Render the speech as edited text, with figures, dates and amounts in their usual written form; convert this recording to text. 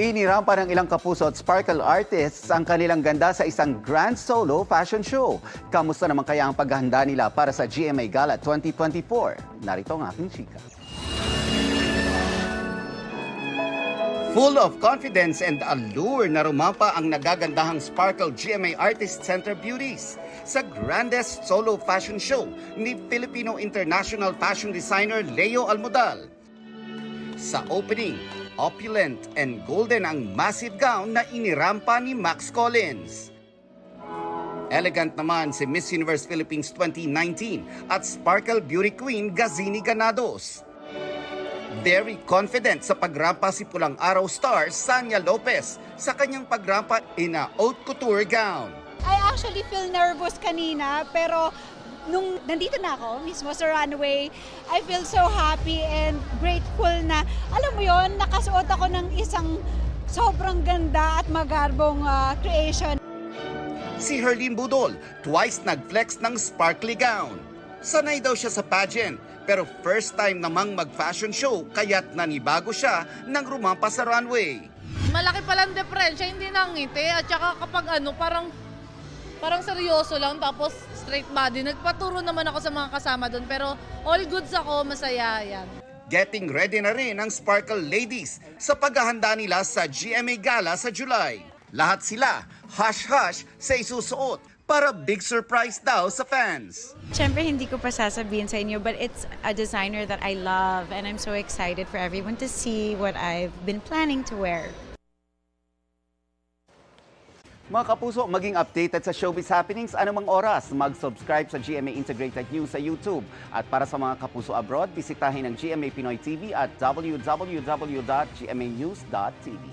Inirampa ng ilang kapuso at sparkle artists ang kanilang ganda sa isang grand solo fashion show. Kamusta naman kaya ang paghahanda nila para sa GMA Gala 2024? Narito ang aking chika. Full of confidence and allure na rumampa ang nagagandahang Sparkle GMA Artist Center Beauties sa grandest solo fashion show ni Filipino International Fashion Designer Leo Almodal. Sa opening, opulent and golden ang massive gown na inirampa ni Max Collins. Elegant naman si Miss Universe Philippines 2019 at Sparkle Beauty Queen Gazini Ganados. Very confident sa pagrampa si Pulang Araw star Sanya Lopez sa kanyang pagrampa in a haute couture gown. I actually feel nervous kanina pero nung nandito na ako mismo sa runway, I feel so happy and grateful na, alam mo yon, nakasuot ako ng isang sobrang ganda at magarbong creation. Si Herlene Budol, twice nag-flex ng sparkly gown. Sanay daw siya sa pageant, pero first time namang mag-fashion show kaya't nanibago siya nang rumampa sa runway. Malaki palang diferensya, hindi nangiti at saka kapag parang seryoso lang tapos straight body. Nagpaturo naman ako sa mga kasama doon pero all goods ako, masaya yan. Getting ready na rin ang Sparkle Ladies sa paghahanda nila sa GMA Gala sa July. Lahat sila hush-hush sa isusuot para big surprise daw sa fans. Siyempre hindi ko pa sasabihin sa inyo but it's a designer that I love and I'm so excited for everyone to see what I've been planning to wear. Mga kapuso, maging updated sa showbiz happenings anumang oras. Mag-subscribe sa GMA Integrated News sa YouTube. At para sa mga kapuso abroad, bisitahin ang GMA Pinoy TV at www.gmanews.tv.